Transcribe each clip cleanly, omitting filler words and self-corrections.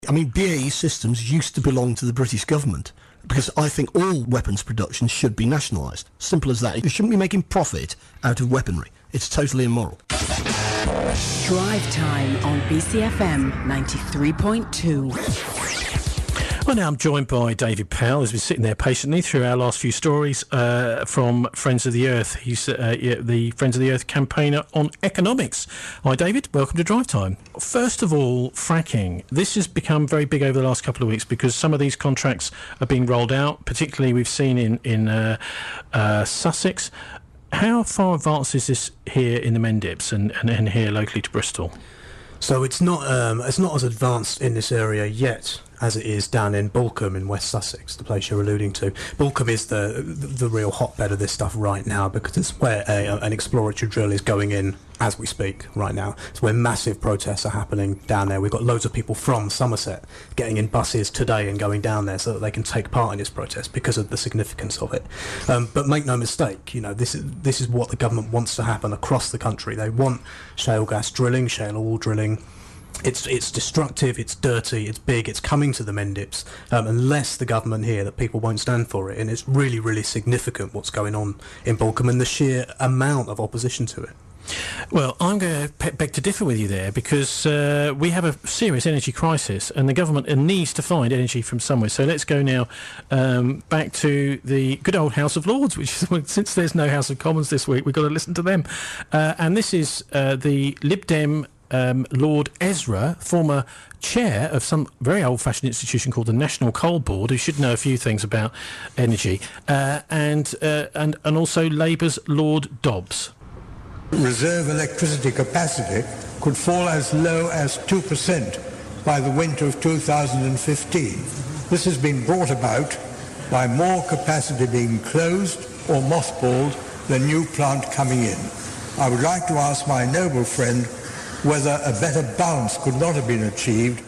I mean, BAE Systems used to belong to the British government, because I think all weapons production should be nationalised. Simple as that. You shouldn't be making profit out of weaponry. It's totally immoral. Drive Time on BCFM 93.2. Well, now I'm joined by David Powell, who's been sitting there patiently through our last few stories from Friends of the Earth. He's the Friends of the Earth campaigner on economics. Hi, David. Welcome to Drive Time. First of all, fracking. This has become very big over the last couple of weeks because some of these contracts are being rolled out, particularly we've seen in Sussex. How far advanced is this here in the Mendips and here locally to Bristol? So it's not as advanced in this area yet as it is down in Balcombe in West Sussex, the place you're alluding to. Balcombe is the real hotbed of this stuff right now because it's where an exploratory drill is going in as we speak right now. It's where massive protests are happening down there. We've got loads of people from Somerset getting in buses today and going down there so that they can take part in this protest because of the significance of it. But make no mistake, you know, this is what the government wants to happen across the country. They want shale gas drilling, shale oil drilling. It's destructive, it's dirty, it's big, it's coming to the Mendips, unless the government here, that people won't stand for it. And it's really, really significant what's going on in Balcombe and the sheer amount of opposition to it. Well, I'm going to beg to differ with you there because we have a serious energy crisis and the government needs to find energy from somewhere. So let's go now back to the good old House of Lords, which is, since there's no House of Commons this week, we've got to listen to them. And this is the Lib Dem Lord Ezra, former chair of some very old-fashioned institution called the National Coal Board, who should know a few things about energy, and also Labour's Lord Dobbs. Reserve electricity capacity could fall as low as 2% by the winter of 2015. This has been brought about by more capacity being closed or mothballed than new plant coming in. I would like to ask my noble friend whether a better balance could not have been achieved.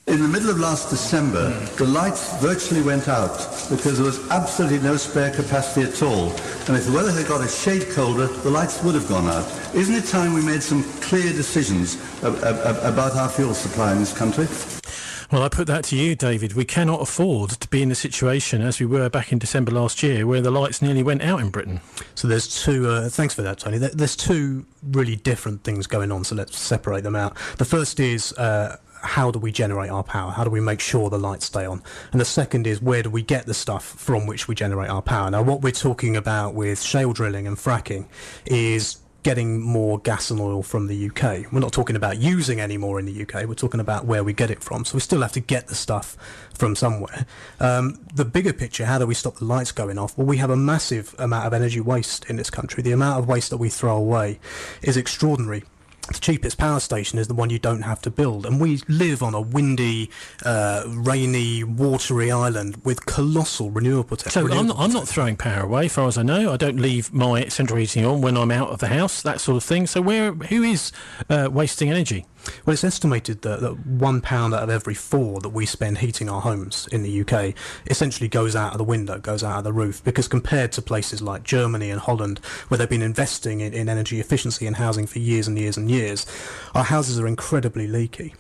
In the middle of last December, the lights virtually went out because there was absolutely no spare capacity at all. And if the weather had got a shade colder, the lights would have gone out. Isn't it time we made some clear decisions about our fuel supply in this country? Well, I put that to you, David. We cannot afford to be in the situation as we were back in December last year, where the lights nearly went out in Britain. So there's two, thanks for that, Tony. There's two really different things going on, so let's separate them out. The first is how do we generate our power? How do we make sure the lights stay on? And the second is where do we get the stuff from which we generate our power? Now, what we're talking about with shale drilling and fracking is getting more gas and oil from the UK. We're not talking about using any more in the UK, we're talking about where we get it from. So we still have to get the stuff from somewhere. The bigger picture, how do we stop the lights going off? Well, we have a massive amount of energy waste in this country. The amount of waste that we throw away is extraordinary. The cheapest power station is the one you don't have to build, and we live on a windy, rainy, watery island with colossal renewable potential. So I'm not throwing power away, as far as I know. I don't leave my central heating on when I'm out of the house, that sort of thing. So who is wasting energy? Well, it's estimated that £1 out of every 4 that we spend heating our homes in the UK essentially goes out of the window, goes out of the roof, because compared to places like Germany and Holland, where they've been investing in energy efficiency and housing for years and years and years, our houses are incredibly leaky.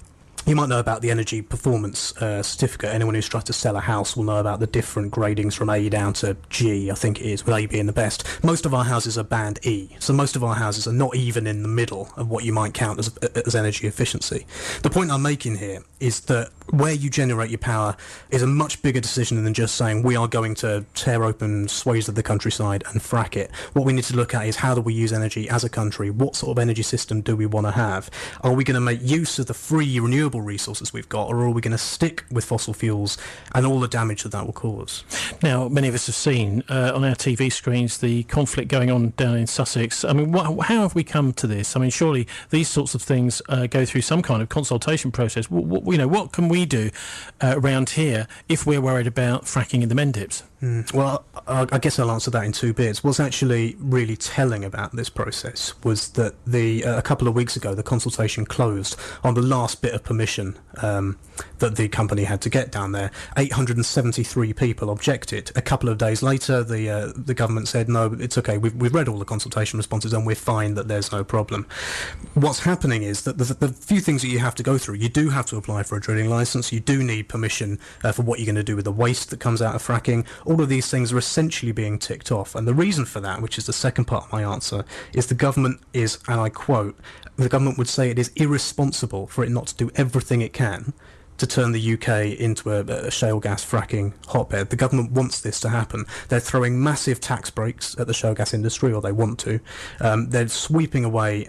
You might know about the energy performance certificate. Anyone who's tried to sell a house will know about the different gradings from A down to G, I think it is, with A being the best. Most of our houses are band E, so most of our houses are not even in the middle of what you might count as energy efficiency. The point I'm making here is that where you generate your power is a much bigger decision than just saying we are going to tear open swathes of the countryside and frack it. What we need to look at is how do we use energy as a country? What sort of energy system do we want to have? Are we going to make use of the free renewable resources we've got, or are we going to stick with fossil fuels and all the damage that will cause? Now, many of us have seen on our TV screens the conflict going on down in Sussex. I mean, how have we come to this? I mean, surely these sorts of things go through some kind of consultation process. What can we do around here if we're worried about fracking in the Mendips? Well, I guess I'll answer that in two bits. What's actually really telling about this process was that a couple of weeks ago, the consultation closed on the last bit of permission that the company had to get down there. 873 people objected. A couple of days later, the government said, no, it's okay, we've read all the consultation responses and we're fine, that there's no problem. What's happening is that the few things that you have to go through, you do have to apply for a drilling licence, you do need permission for what you're going to do with the waste that comes out of fracking. All of these things are essentially being ticked off. And the reason for that, which is the second part of my answer, is the government is, and I quote, the government would say it is irresponsible for it not to do everything it can to turn the UK into a shale gas fracking hotbed. The government wants this to happen. They're throwing massive tax breaks at the shale gas industry, or they want to. They're sweeping away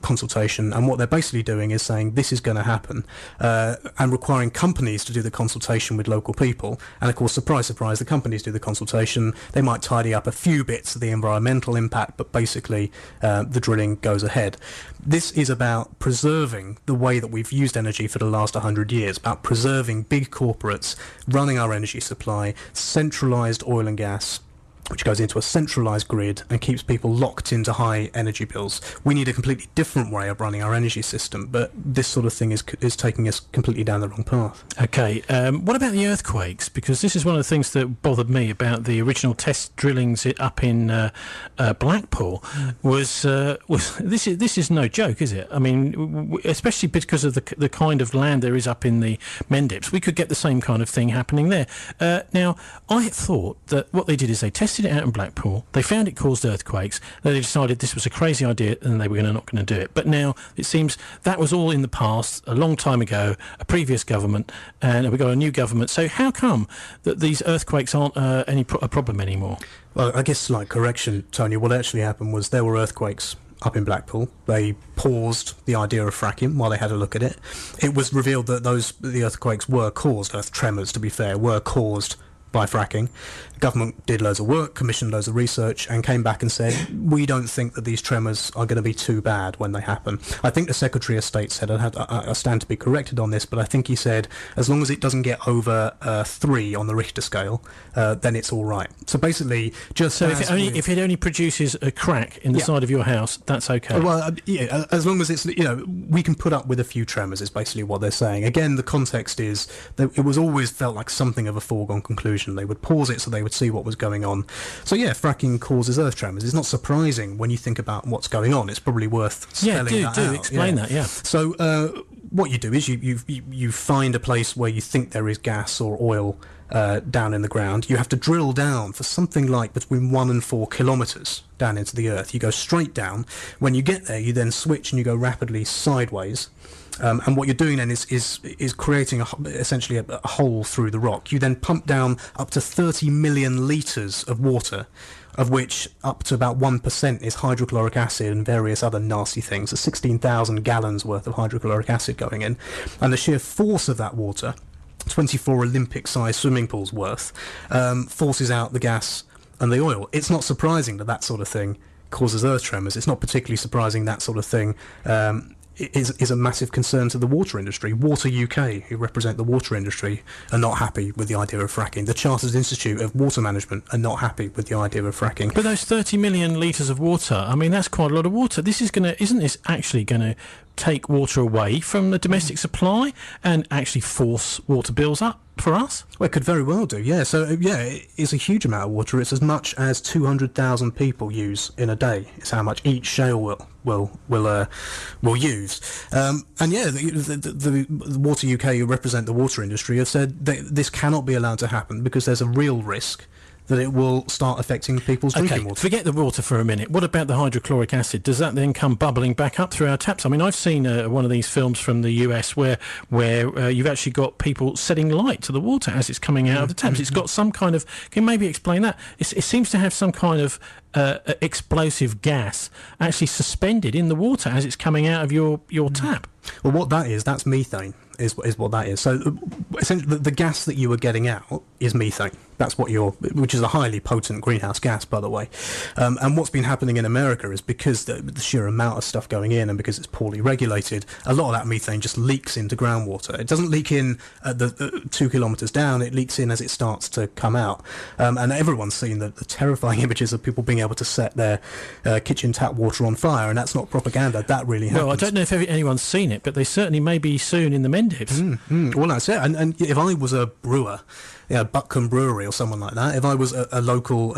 consultation, and what they're basically doing is saying this is going to happen, and requiring companies to do the consultation with local people. And of course, surprise, surprise, the companies do the consultation. They might tidy up a few bits of the environmental impact, but basically the drilling goes ahead. This is about preserving the way that we've used energy for the last 100 years. About preserving big corporates running our energy supply, centralised oil and gas, which goes into a centralised grid and keeps people locked into high energy bills. We need a completely different way of running our energy system, but this sort of thing is taking us completely down the wrong path. Okay, what about the earthquakes? Because this is one of the things that bothered me about the original test drillings up in Blackpool. Was this is no joke, is it? I mean, especially because of the kind of land there is up in the Mendips, we could get the same kind of thing happening there. Now, I thought that what they did is they tested it out in Blackpool, they found it caused earthquakes, they decided this was a crazy idea and they were not going to do it. But now it seems that was all in the past, a long time ago, a previous government, and we've got a new government. So how come that these earthquakes aren't a problem anymore? Well, I guess slight correction, Tony. What actually happened was there were earthquakes up in Blackpool. They paused the idea of fracking while they had a look at it. It was revealed that the earthquakes were caused, earth tremors to be fair, were caused by fracking. The government did loads of work, commissioned loads of research, and came back and said, we don't think that these tremors are going to be too bad when they happen. I think the Secretary of State said, I stand to be corrected on this, but I think he said, as long as it doesn't get over 3 on the Richter scale, then it's all right. So basically, just so if it only produces a crack in the side of your house, that's okay. Well, yeah, as long as it's, we can put up with a few tremors is basically what they're saying. Again, the context is that it was always felt like something of a foregone conclusion. They would pause it so they would see what was going on. So yeah, fracking causes earth tremors. It's not surprising when you think about what's going on. It's probably worth spelling that out. Explain that. Yeah. So what you do is you find a place where you think there is gas or oil down in the ground. You have to drill down for something like between 1 and 4 kilometres down into the earth. You go straight down. When you get there, you then switch and you go rapidly sideways. And what you're doing then is creating essentially a hole through the rock. You then pump down up to 30 million litres of water, of which up to about 1% is hydrochloric acid and various other nasty things. So 16,000 gallons worth of hydrochloric acid going in. And the sheer force of that water, 24 Olympic-sized swimming pools worth, forces out the gas and the oil. It's not surprising that sort of thing causes earth tremors. It's not particularly surprising that sort of thing is a massive concern to the water industry. Water UK, who represent the water industry, are not happy with the idea of fracking. The Chartered Institute of Water Management are not happy with the idea of fracking. But those 30 million litres of water, I mean, that's quite a lot of water. Isn't this actually going to take water away from the domestic supply and actually force water bills up for us? Well, it could very well do, yeah. So, it's a huge amount of water. It's as much as 200,000 people use in a day. It's how much each shale will use. And yeah, the Water UK, who represent the water industry, have said that this cannot be allowed to happen because there's a real risk that it will start affecting people's drinking water. Forget the water for a minute. What about the hydrochloric acid? Does that then come bubbling back up through our taps? I mean, I've seen one of these films from the US where you've actually got people setting light to the water as it's coming out of the taps. It's got some kind of... Can you maybe explain that? It seems to have some kind of explosive gas actually suspended in the water as it's coming out of your tap. Well, what that is, that's methane. Is what that is. So essentially the gas that you are getting out is methane. That's what which is a highly potent greenhouse gas, by the way. And what's been happening in America is because the sheer amount of stuff going in and because it's poorly regulated, a lot of that methane just leaks into groundwater. It doesn't leak in at the 2 kilometres down, it leaks in as it starts to come out. And everyone's seen the terrifying images of people being able to set their kitchen tap water on fire, and that's not propaganda, that really happens. Well, I don't know if anyone's seen it, but they certainly may be soon in the Mendips. Well, that's it. And if I was a brewer, Buckham Brewery or someone like that, if I was a local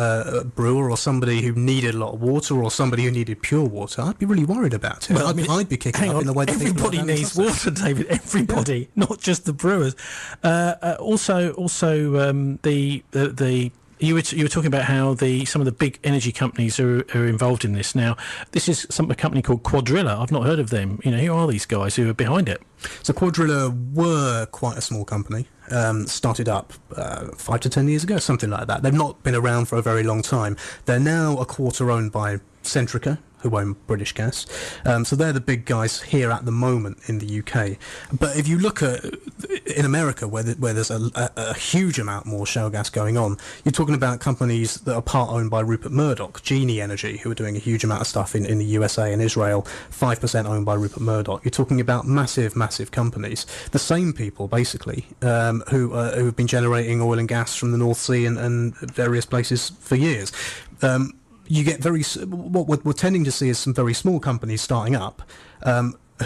brewer or somebody who needed a lot of water or somebody who need pure water, I'd be really worried about it. Well, I'd be kicking up in the way that everybody needs water, David. Everybody, not just the brewers. Also, you were talking about how some of the big energy companies are involved in this. Now, this is a company called Quadrilla. I've not heard of them. Who are these guys who are behind it? So Quadrilla were quite a small company. Started up 5 to 10 years ago, something like that. They've not been around for a very long time. They're now a quarter owned by Centrica, who own British Gas. So they're the big guys here at the moment in the UK. But if you look at in America, where there's a huge amount more shale gas going on, you're talking about companies that are part owned by Rupert Murdoch, Genie Energy, who are doing a huge amount of stuff in the USA and Israel, 5% owned by Rupert Murdoch. You're talking about massive companies. The same people, basically, who have been generating oil and gas from the North Sea and various places for years. You get what we're tending to see is some very small companies starting up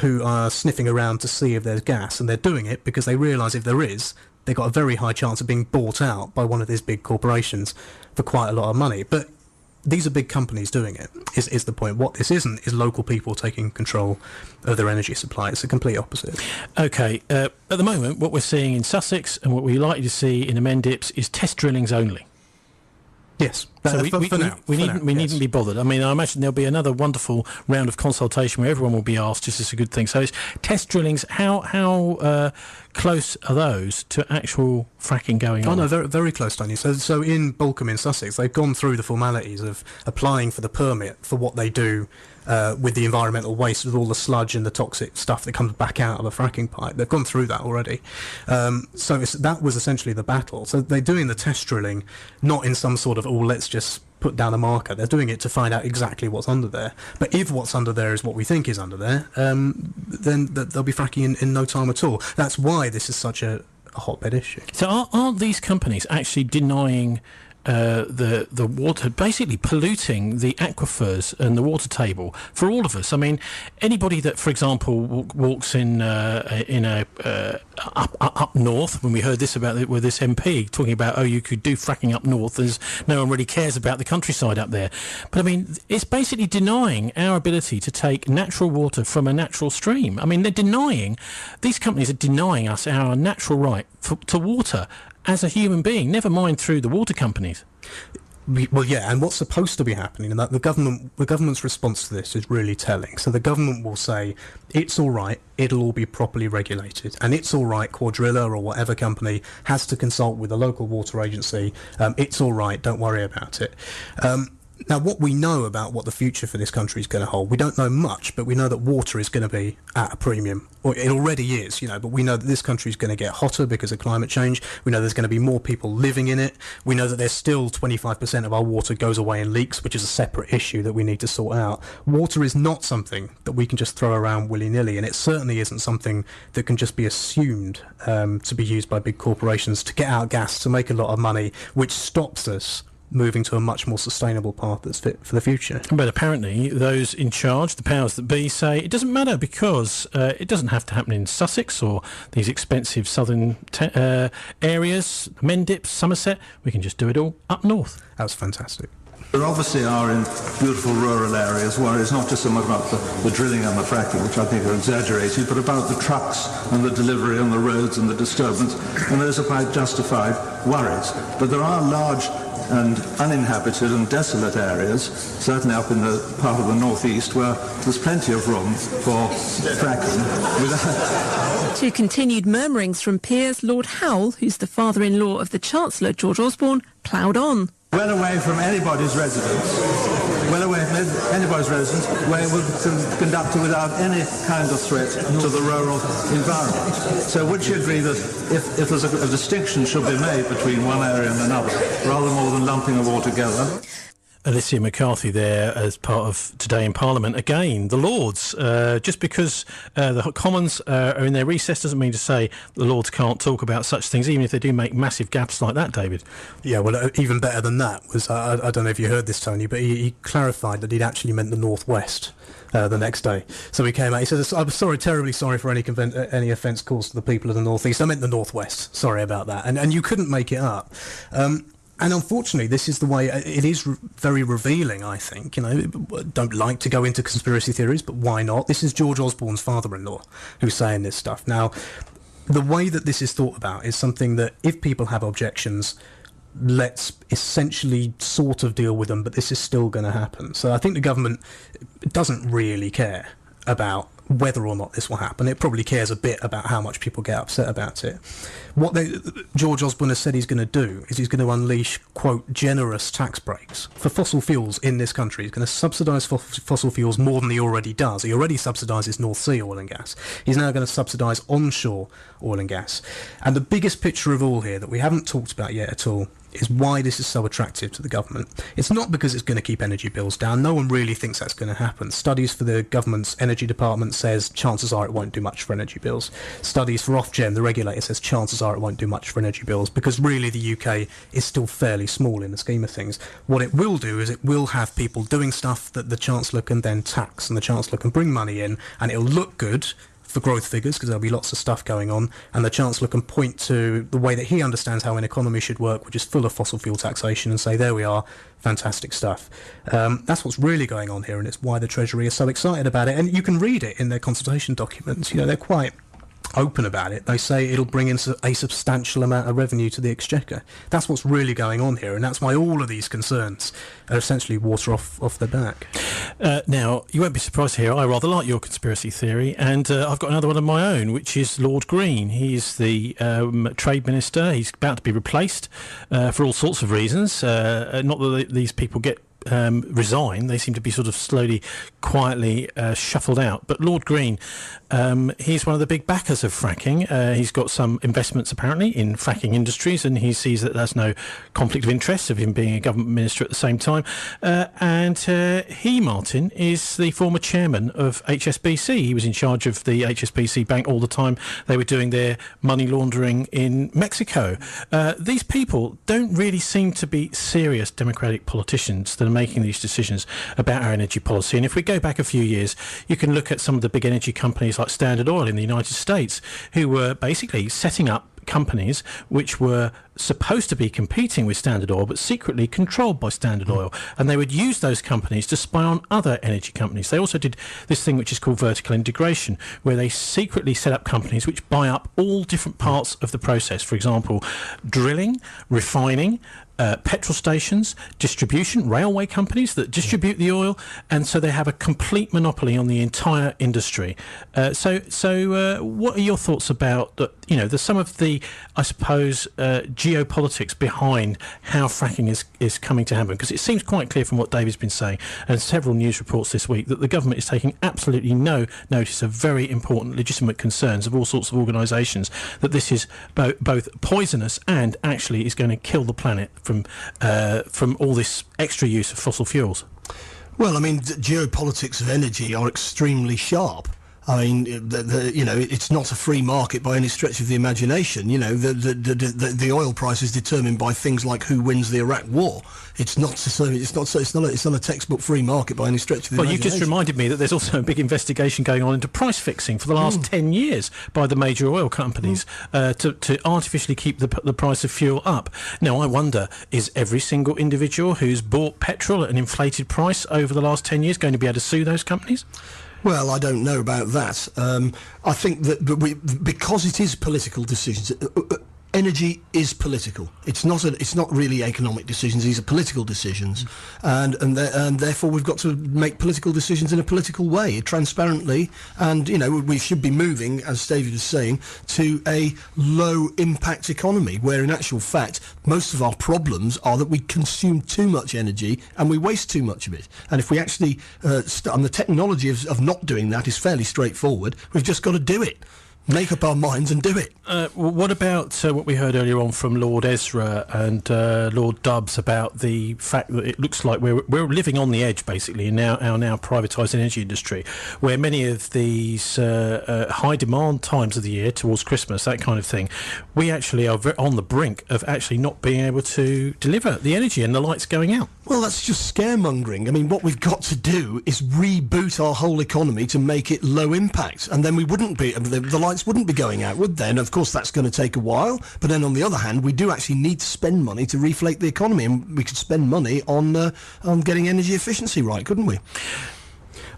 who are sniffing around to see if there's gas, and they're doing it because they realise if there is, they've got a very high chance of being bought out by one of these big corporations for quite a lot of money. But these are big companies doing it, is the point. What this isn't is local people taking control of their energy supply. It's the complete opposite. OK, at the moment, what we're seeing in Sussex and what we're likely to see in the Mendips is test drillings only. Yes. So we needn't be bothered. I mean, I imagine there'll be another wonderful round of consultation where everyone will be asked. This is a good thing. So it's test drillings. How close are those to actual fracking going on? Oh no, very, very close, Tony. So in Balcombe in Sussex, they've gone through the formalities of applying for the permit for what they do with the environmental waste, with all the sludge and the toxic stuff that comes back out of a fracking pipe. They've gone through that already. So that was essentially the battle. So they're doing the test drilling, not in some sort of, let's just put down a marker. They're doing it to find out exactly what's under there. But if what's under there is what we think is under there, then they'll be fracking in no time at all. That's why this is such a hotbed issue. So aren't these companies actually denying the water, basically polluting the aquifers and the water table for all of us? I mean, anybody that, for example, walks in up north, when we heard this with this MP talking about, you could do fracking up north, as no one really cares about the countryside up there. But I mean, it's basically denying our ability to take natural water from a natural stream. I mean, these companies are denying us our natural right to water as a human being, never mind through the water companies. Well, yeah, and what's supposed to be happening, and that the government's response to this is really telling. So the government will say, it's all right, it'll all be properly regulated, and it's all right, Quadrilla or whatever company has to consult with the local water agency, it's all right, don't worry about it. Now, what we know about what the future for this country is going to hold, we don't know much, but we know that water is going to be at a premium. Or it already is, but we know that this country is going to get hotter because of climate change. We know there's going to be more people living in it. We know that there's still 25% of our water goes away in leaks, which is a separate issue that we need to sort out. Water is not something that we can just throw around willy-nilly, and it certainly isn't something that can just be assumed to be used by big corporations to get out gas, to make a lot of money, which stops us moving to a much more sustainable path that's fit for the future. But apparently those in charge, the powers that be, say it doesn't matter because it doesn't have to happen in Sussex or these expensive southern areas, Mendips, Somerset. We can just do it all up north. That's fantastic. There obviously are in beautiful rural areas worries not just so much about the drilling and the fracking, which I think are exaggerated, but about the trucks and the delivery on the roads and the disturbance, and those are quite justified worries. But there are large and uninhabited and desolate areas, certainly up in the part of the northeast, where there's plenty of room for fracking. To continued murmurings from peers, Lord Howell, who's the father-in-law of the Chancellor, George Osborne, ploughed on. Well away from anybody's residence, well away from anybody's residence, where it would be conducted without any kind of threat to the rural environment. So would you agree that if there's a distinction should be made between one area and another, rather more than lumping them all together? Alicia McCarthy there as part of Today in Parliament. Again, the Lords, just because the Commons are in their recess doesn't mean to say the Lords can't talk about such things, even if they do make massive gaps like that, David. Yeah, well, even better than that was, I don't know if you heard this, Tony, but he clarified that he'd actually meant the North West the next day. So he came out, he says, I'm terribly sorry for any offence caused to the people of the North East. I meant the North West, sorry about that. And you couldn't make it up. And unfortunately, this is the way it is. Very revealing, I think. You know, don't like to go into conspiracy theories, but why not? This is George Osborne's father-in-law who's saying this stuff. Now, the way that this is thought about is something that if people have objections, let's essentially sort of deal with them, but this is still going to happen. So I think the government doesn't really care about whether or not this will happen. It probably cares a bit about how much people get upset about it. What George Osborne has said he's going to do is he's going to unleash, quote, generous tax breaks for fossil fuels in this country. He's going to subsidise fossil fuels more than he already does. He already subsidises North Sea oil and gas. He's now going to subsidise onshore oil and gas. And the biggest picture of all here that we haven't talked about yet at all is why this is so attractive to the government. It's not because it's going to keep energy bills down. No one really thinks that's going to happen. Studies for the government's energy department says chances are it won't do much for energy bills. Studies for Ofgem, the regulator, says chances are it won't do much for energy bills, because really the UK is still fairly small in the scheme of things. What it will do is it will have people doing stuff that the Chancellor can then tax, and the Chancellor can bring money in, and it'll look good for growth figures because there'll be lots of stuff going on, and the Chancellor can point to the way that he understands how an economy should work, which is full of fossil fuel taxation, and say, there we are, fantastic stuff. That's what's really going on here, and it's why the Treasury is so excited about it. And you can read it in their consultation documents. You know, they're quite open about it. They say it'll bring in a substantial amount of revenue to the Exchequer. That's what's really going on here, and that's why all of these concerns are essentially water off their back. Now, you won't be surprised to hear I rather like your conspiracy theory, and I've got another one of my own, which is Lord Green. He's the Trade Minister. He's about to be replaced for all sorts of reasons. Not that these people get resign. They seem to be sort of slowly, quietly shuffled out. But Lord Green, he's one of the big backers of fracking. He's got some investments apparently in fracking industries, and he sees that there's no conflict of interest of him being a government minister at the same time. And he, Martin, is the former chairman of HSBC. He was in charge of the HSBC bank all the time they were doing their money laundering in Mexico. These people don't really seem to be serious democratic politicians that are making these decisions about our energy policy. And if we go back a few years, you can look at some of the big energy companies like Standard Oil in the United States, who were basically setting up companies which were supposed to be competing with Standard Oil but secretly controlled by Standard Oil, and they would use those companies to spy on other energy companies. They also did this thing which is called vertical integration, where they secretly set up companies which buy up all different parts of the process. For example, drilling, refining, petrol stations, distribution, railway companies that distribute the oil, and so they have a complete monopoly on the entire industry. So what are your thoughts about some of the, I suppose, geopolitics behind how fracking is coming to happen? Because it seems quite clear from what David's been saying and several news reports this week that the government is taking absolutely no notice of very important legitimate concerns of all sorts of organisations, that this is both poisonous and actually is going to kill the planet from all this extra use of fossil fuels. Well, I mean, the geopolitics of energy are extremely sharp. I mean, it's not a free market by any stretch of the imagination. You know, the oil price is determined by things like who wins the Iraq War. It's not a textbook free market by any stretch of the imagination. Well, you just reminded me that there's also a big investigation going on into price fixing for the last 10 years by the major oil companies to artificially keep the price of fuel up. Now, I wonder, is every single individual who's bought petrol at an inflated price over the last 10 years going to be able to sue those companies? Well, I don't know about that. I think that because it is political decisions, energy is political. It's not really economic decisions. These are political decisions, and therefore we've got to make political decisions in a political way, transparently. And we should be moving, as David is saying, to a low impact economy, where in actual fact most of our problems are that we consume too much energy and we waste too much of it. And if we actually and the technology of not doing that is fairly straightforward. We've just got to do it. Make up our minds and do it. What about what we heard earlier on from Lord Ezra and Lord Dubbs about the fact that it looks like we're living on the edge, basically, in our now privatised energy industry, where many of these high demand times of the year, towards Christmas, that kind of thing, we actually are on the brink of actually not being able to deliver the energy and the lights going out. Well, that's just scaremongering. I mean, what we've got to do is reboot our whole economy to make it low impact, and then we wouldn't be the lights wouldn't be going out, would they? And of course that's going to take a while, but then on the other hand we do actually need to spend money to reflate the economy, and we could spend money on getting energy efficiency right, couldn't we?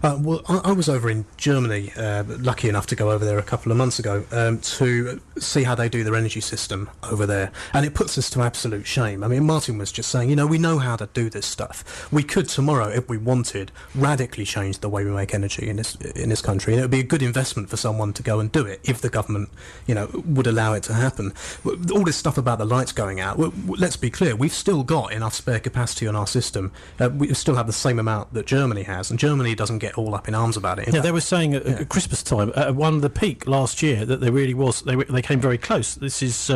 Well, I was over in Germany, lucky enough to go over there a couple of months ago to see how they do their energy system over there, and it puts us to absolute shame. I mean, Martin was just saying, we know how to do this stuff. We could tomorrow, if we wanted, radically change the way we make energy in this country, and it would be a good investment for someone to go and do it if the government, would allow it to happen. All this stuff about the lights going out, let's be clear, we've still got enough spare capacity on our system. We still have the same amount that Germany has, and Germany doesn't get all up in arms about it. They were saying at Christmas time, at one of the peak last year, that there really was, they came very close. This is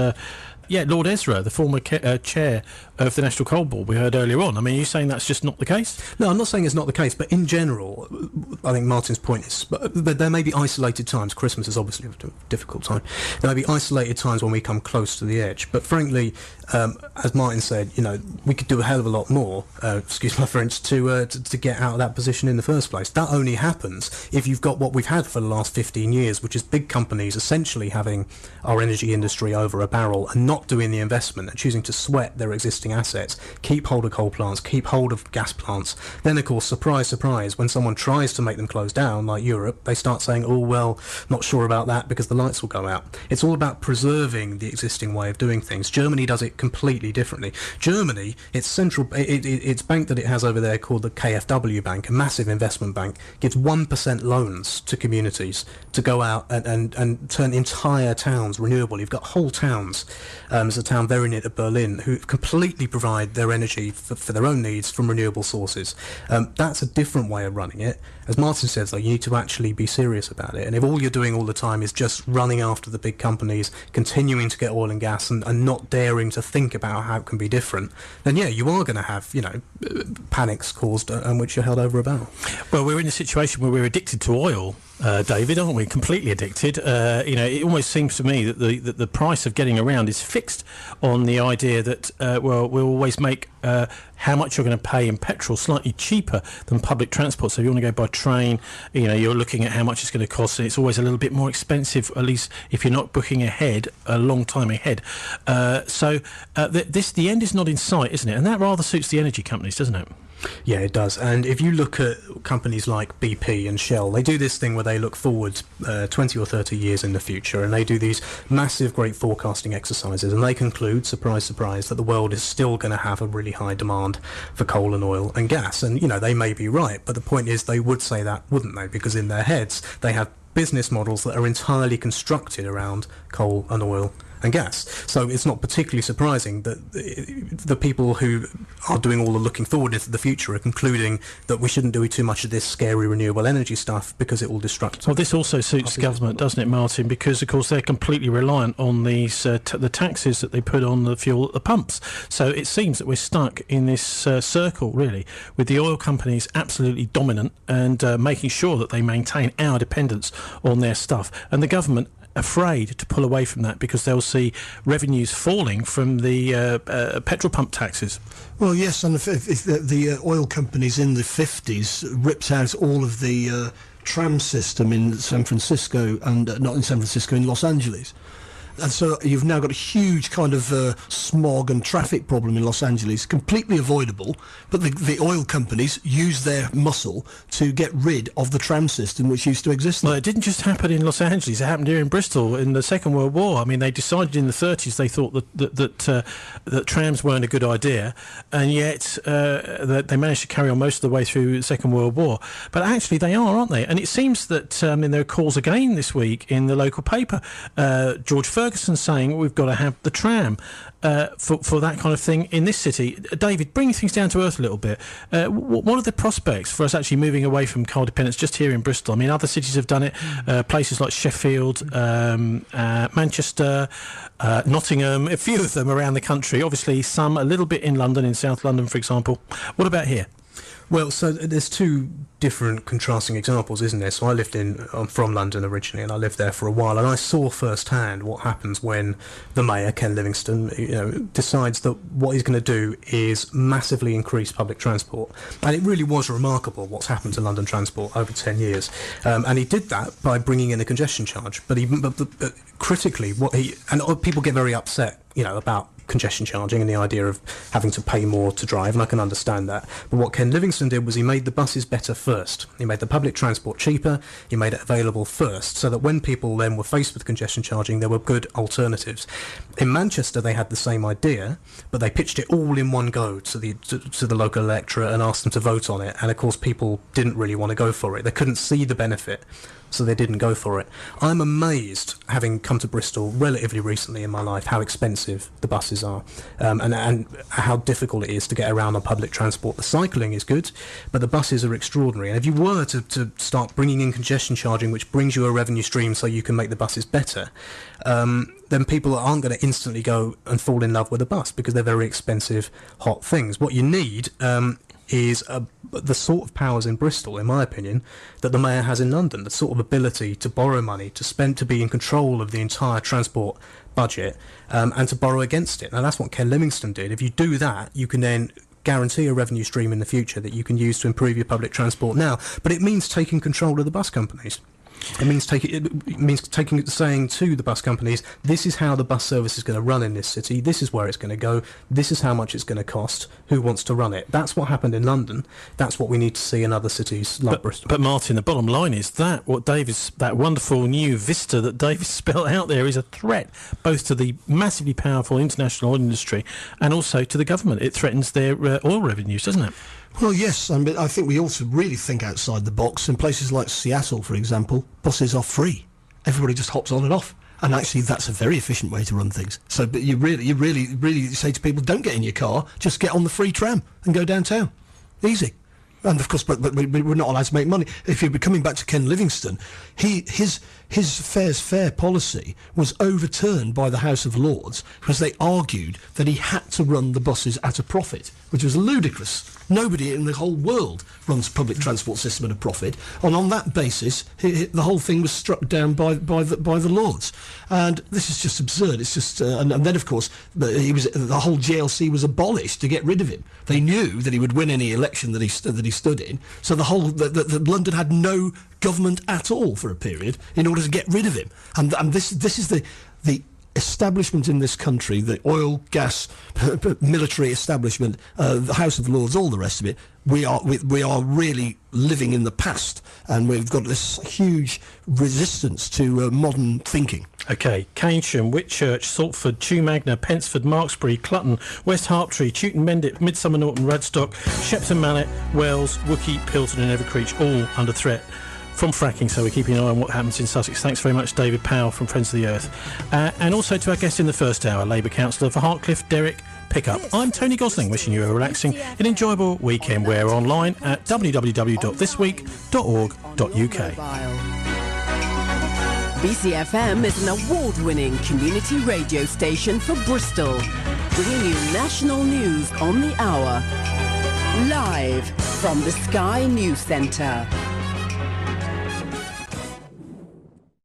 Lord Ezra, the former chair of the National Coal Board we heard earlier on. I mean, are you saying that's just not the case? No, I'm not saying it's not the case, but in general, I think Martin's point is that there may be isolated times. Christmas is obviously a difficult time. There may be isolated times when we come close to the edge, but frankly, as Martin said, we could do a hell of a lot more, excuse my French, to get out of that position in the first place. That only happens if you've got what we've had for the last 15 years, which is big companies essentially having our energy industry over a barrel and not doing the investment and choosing to sweat their existing assets, keep hold of coal plants, keep hold of gas plants. Then, of course, surprise, surprise, when someone tries to make them close down, like Europe, they start saying, oh, well, not sure about that because the lights will go out. It's all about preserving the existing way of doing things. Germany does it completely differently. Germany, its bank that it has over there called the KfW Bank, a massive investment bank, gives 1% loans to communities to go out and turn entire towns renewable. You've got whole towns. There's a town very near to Berlin who completely provide their energy for their own needs from renewable sources. That's a different way of running it. As Martin says, though, you need to actually be serious about it. And if all you're doing all the time is just running after the big companies, continuing to get oil and gas and not daring to think about how it can be different, then you are going to have, panics caused and which you're held over a barrel. Well, we're in a situation where we're addicted to oil, David, aren't we? Completely addicted. It almost seems to me that the price of getting around is fixed on the idea that, we'll always make how much you're going to pay in petrol slightly cheaper than public transport. So if you want to go by train, you're looking at how much it's going to cost, and it's always a little bit more expensive, at least if you're not booking ahead, a long time ahead. The end is not in sight, isn't it? And that rather suits the energy companies, doesn't it? Yeah, it does. And if you look at companies like BP and Shell, they do this thing where they look forward 20 or 30 years in the future, and they do these massive, great forecasting exercises, and they conclude, surprise, surprise, that the world is still going to have a really high demand for coal and oil and gas. And, they may be right, but the point is they would say that, wouldn't they? Because in their heads, they have business models that are entirely constructed around coal and oil and gas. So it's not particularly surprising that the people who are doing all the looking forward into the future are concluding that we shouldn't do too much of this scary renewable energy stuff because it will destruct. Well, this also suits the government, doesn't it, Martin? Because, of course, they're completely reliant on these the taxes that they put on the fuel at the pumps. So it seems that we're stuck in this circle, really, with the oil companies absolutely dominant and making sure that they maintain our dependence on their stuff. And the government afraid to pull away from that because they'll see revenues falling from the petrol pump taxes. Well, yes, and if the oil companies in the 50s ripped out all of the tram system in San Francisco, and not in San Francisco, in Los Angeles. And so you've now got a huge kind of smog and traffic problem in Los Angeles, completely avoidable, but the oil companies use their muscle to get rid of the tram system which used to exist. Well, it didn't just happen in Los Angeles, it happened here in Bristol in the Second World War. I mean, they decided in the 30s they thought that trams weren't a good idea, and yet they managed to carry on most of the way through the Second World War. But actually they are, aren't they? And it seems that and there are calls again this week in the local paper, George Ferguson saying we've got to have the tram for that kind of thing in this city. David, bring things down to earth a little bit. What are the prospects for us actually moving away from coal dependence just here in Bristol? I mean, other cities have done it, places like Sheffield, Manchester, Nottingham, a few of them around the country, obviously some a little bit in London, in South London, for example. What about here? Well, so there's two different contrasting examples, isn't there? So I'm from London originally, and I lived there for a while, and I saw firsthand what happens when the mayor, Ken Livingstone, decides that what he's going to do is massively increase public transport. And it really was remarkable what's happened to London transport over 10 years. And he did that by bringing in a congestion charge. But critically, people get very upset, about congestion charging and the idea of having to pay more to drive, and I can understand that. But what Ken Livingstone did was he made the buses better first. He made the public transport cheaper, he made it available first, so that when people then were faced with congestion charging, there were good alternatives. In Manchester, they had the same idea, but they pitched it all in one go to the local electorate and asked them to vote on it, and of course people didn't really want to go for it. They couldn't see the benefit, so they didn't go for it. I'm amazed, having come to Bristol relatively recently in my life, how expensive the buses are, and how difficult it is to get around on public transport. The cycling is good, but the buses are extraordinary. And if you were to start bringing in congestion charging, which brings you a revenue stream so you can make the buses better, then people aren't going to instantly go and fall in love with a bus, because they're very expensive, hot things. What you need is the sort of powers in Bristol, in my opinion, that the mayor has in London, the sort of ability to borrow money, to be in control of the entire transport budget, and to borrow against it. Now, that's what Ken Livingstone did. If you do that, you can then guarantee a revenue stream in the future that you can use to improve your public transport now. But it means taking control of the bus companies. It means saying to the bus companies, this is how the bus service is going to run in this city, this is where it's going to go, this is how much it's going to cost, who wants to run it. That's what happened in London. That's what we need to see in other cities like Bristol. But Martin, the bottom line is that that wonderful new vista that David spelled out there is a threat both to the massively powerful international oil industry and also to the government. It threatens their oil revenues, doesn't it? Well, yes, I think we also really think outside the box. In places like Seattle, for example, buses are free. Everybody just hops on and off. And actually, that's a very efficient way to run things. So but you really say to people, don't get in your car, just get on the free tram and go downtown. Easy. And of course, but we're not allowed to make money. If you're coming back to Ken Livingstone, his fair's fair policy was overturned by the House of Lords because they argued that he had to run the buses at a profit, which was ludicrous. Nobody in the whole world runs a public transport system at a profit, and on that basis, the whole thing was struck down by the Lords. And this is just absurd. It's just, and then of course, the whole GLC was abolished to get rid of him. They knew that he would win any election that he stood in, so the London had no government at all for a period in order to get rid of him. And this is the establishment in this country, the oil, gas, military establishment, the House of Lords, all the rest of it. We are really living in the past, and we've got this huge resistance to modern thinking. OK, Keynsham, Whitchurch, Salford, Chew Magna, Pensford, Marksbury, Clutton, West Harptree, Chewton Mendip, Midsummer Norton, Radstock, Shepton Mallet, Wells, Wookey, Pilton and Evercreech, all under threat from fracking, so we're keeping an eye on what happens in Sussex. Thanks very much, David Powell from Friends of the Earth. And also to our guest in the first hour, Labour Councillor for Hartcliffe, Derek Pickup. I'm Tony Gosling, wishing you a relaxing and enjoyable weekend. We're online at www.thisweek.org.uk. BCFM is an award-winning community radio station for Bristol, bringing you national news on the hour. Live from the Sky News Centre.